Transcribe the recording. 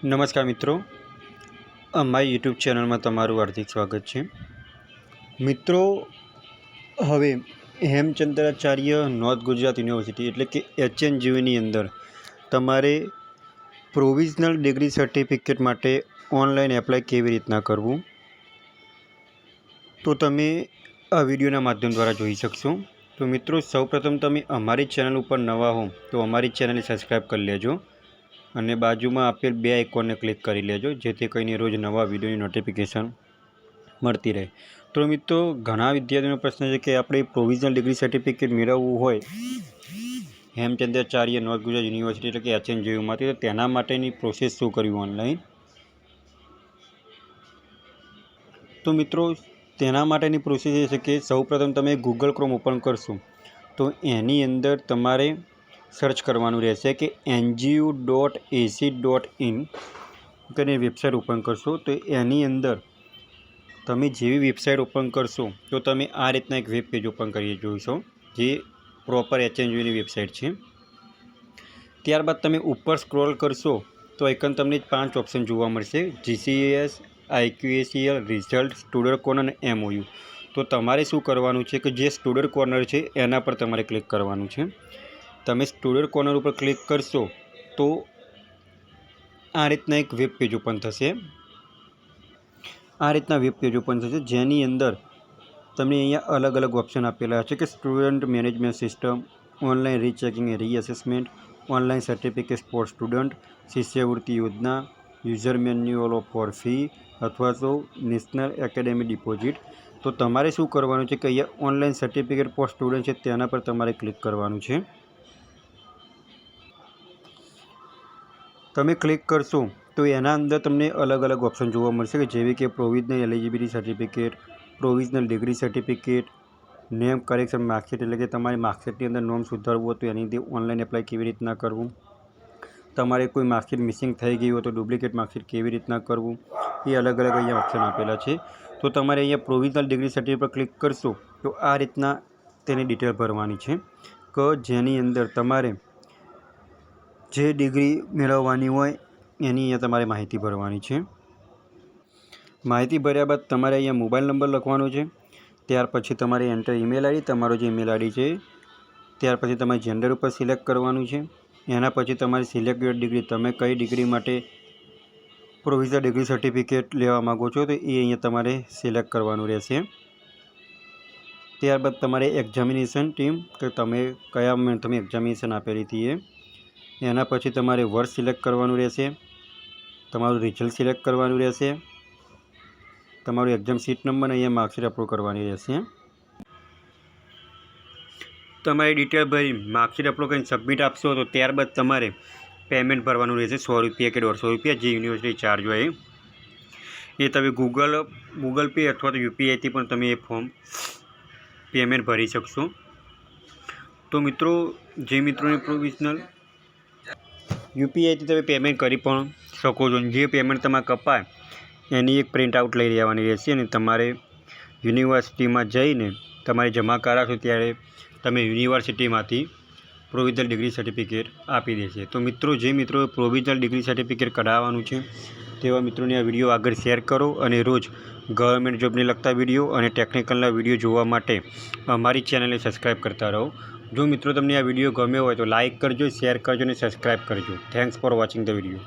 નમસ્કાર મિત્રો, અમારી યુટ્યુબ ચેનલમાં તમારું હાર્દિક સ્વાગત છે। મિત્રો, હવે હેમચંદ્રાચાર્ય નોર્થ ગુજરાત યુનિવર્સિટી એટલે કે HNGUની અંદર તમારે પ્રોવિઝનલ ડિગ્રી સર્ટિફિકેટ માટે ઓનલાઈન એપ્લાય કેવી રીતના કરવું તો તમે આ વિડીયોના માધ્યમ દ્વારા જોઈ શકશો। તો મિત્રો, સૌપ્રથમ તમે અમારી ચેનલ ઉપર નવા હો તો અમારી ચેનલને સબસ્ક્રાઈબ કરી લેજો અને બાજુમાં આપેલ બે આઇકોનને ક્લિક કરી લેજો, જેથી કરીને રોજ નવા વિડીયોની નોટિફિકેશન મળતી રહે। તો મિત્રો, ઘણા વિદ્યાર્થીઓનો પ્રશ્ન છે કે આપણે પ્રોવિઝનલ ડિગ્રી સર્ટિફિકેટ મેળવવું હોય હેમચંદ્રાચાર્ય નોર્થ ગુજરાત યુનિવર્સિટી એટલે કે HNGUમાંથી, તો તેના માટેની પ્રોસેસ શું કરવી ઓનલાઈન। તો મિત્રો, તેના માટેની પ્રોસેસ એ છે કે સૌપ્રથમ તમે ગૂગલ ક્રોમ ઓપન કરશો તો એની અંદર તમારે સર્ચ કરવાનું રહેશે કે NGU.ac.in કરીને વેબસાઇટ ઓપન કરશો તો એની અંદર તમે જેવી વેબસાઇટ ઓપન કરશો તો તમે આ રીતના એક વેબ પેજ ઓપન કરી જોઈશો, જે પ્રોપર HNGUની વેબસાઇટ છે। ત્યારબાદ તમે ઉપર સ્ક્રોલ કરશો તો આઇકન તમને 5 ઓપ્શન જોવા મળશે: GCAS, IQACL, result, student corner અને MOU। તો તમારે શું કરવાનું છે કે જે સ્ટુડન્ટ કોર્નર છે એના પર તમારે ક્લિક કરવાનું છે। તમે સ્ટુડન્ટ કોર્નર ઉપર ક્લિક કરશો તો આ રીતના એક વેબ પેજ ઓપન થશે। જેની અંદર તમને અહીંયા અલગ અલગ ઓપ્શન આપેલા છે કે student management system, online rechecking and reassessment, online certificate for student, શિષ્યવૃત્તિ યોજના, યુઝર મેન્યુઅલ ફોર ફી અથવા તો નેશનલ એકેડેમી ડિપોઝિટ। તો તમારે શું કરવાનું છે કે અહીંયા ઓનલાઈન સર્ટિફિકેટ ફોર સ્ટુડન્ટ છે તેના પર તમારે ક્લિક કરવાનું છે। તમે ક્લિક કરશો તો એના અંદર તમને અલગ અલગ ઓપ્શન જોવા મળશે કે જેવી કે provisional eligibility certificate, provisional degree certificate, name correction marksheet એટલે કે તમારી માર્કશીટની અંદર નોમ સુધારવું હોય તો એની અંદર ઓનલાઈન એપ્લાય કેવી રીતના કરવું, તમારે કોઈ માર્કશીટ મિસિંગ થઈ ગઈ હોય તો ડુપ્લિકેટ માર્કશીટ કેવી રીતના કરવું, એ અલગ અલગ અહીંયા ઓપ્શન આપેલા છે। તો તમારે અહીંયા પ્રોવિઝનલ ડિગ્રી સર્ટિફિકેટ પર ક્લિક કરશો તો આ રીતના તેની ડિટેલ ભરવાની છે કે જેની અંદર તમારે જે ડિગ્રી મેળવવાની હોય એની અહીંયા તમારે માહિતી ભરવાની છે। માહિતી ભર્યા બાદ તમારે અહીંયા મોબાઈલ નંબર લખવાનો છે। ત્યાર પછી તમારે એન્ટર ઈમેલ આઈડી, તમારો જે ઈમેલ આઈડી છે, ત્યાર પછી તમારે જેન્ડર ઉપર સિલેક્ટ કરવાનું છે। એના પછી તમારી સિલેક્ટેડ ડિગ્રી, તમે કઈ ડિગ્રી માટે પ્રોવિઝનલ ડિગ્રી સર્ટિફિકેટ લેવા માગો છો તો એ અહીંયા તમારે સિલેક્ટ કરવાનું રહેશે। ત્યારબાદ તમારે એક્ઝામિનેશન ટીમ કે તમે કયા તમે એક્ઝામિનેશન આપેલી હતી એના પછી તમારે વર્ષ સિલેક્ટ કરવાનું રહેશે, તમારું રિઝલ્ટ સિલેક્ટ કરવાનું રહેશે, તમારું એક્ઝામ સીટ નંબર અહીંયા માર્કશીટ અપલોડ કરવાની રહેશે। તમારી ડિટેલ ભરી માર્કશીટ અપલોડ કરીને સબમિટ આપશો તો ત્યારબાદ તમારે પેમેન્ટ ભરવાનું રહેશે, 100 રૂપિયા કે 150 રૂપિયા, જે યુનિવર્સિટી ચાર્જ હોય એ તમે ગૂગલ પે અથવા તો UPIથી પણ તમે એ ફોર્મ પેમેન્ટ ભરી શકશો। તો મિત્રો, જે મિત્રોને પ્રોવિઝનલ UPIથી તમે પેમેન્ટ કરી પણ શકો છો, જે પેમેન્ટ તમારે કપાય એની એક પ્રિન્ટ આઉટ લઈ લેવાની રહેશે અને તમારે યુનિવર્સિટીમાં જઈને તમારે જમા કરાવશો ત્યારે તમે યુનિવર્સિટીમાંથી પ્રોવિઝનલ ડિગ્રી સર્ટિફિકેટ આપી દેશે। તો મિત્રો, જે મિત્રોએ પ્રોવિઝનલ ડિગ્રી સર્ટિફિકેટ કઢાવવાનું છે તેવા મિત્રોને આ વિડીયો આગળ શેર કરો અને રોજ ગવર્મેન્ટ જોબને લગતા વિડીયો અને ટેકનિકલના વિડીયો જોવા માટે અમારી ચેનલને સબસ્ક્રાઈબ કરતા રહો। જો મિત્રો તમને આ વિડીયો ગમ્યો હોય તો લાઇક કરજો, શેર કરજો અને સબસ્ક્રાઈબ કરજો। Thanks for watching the video.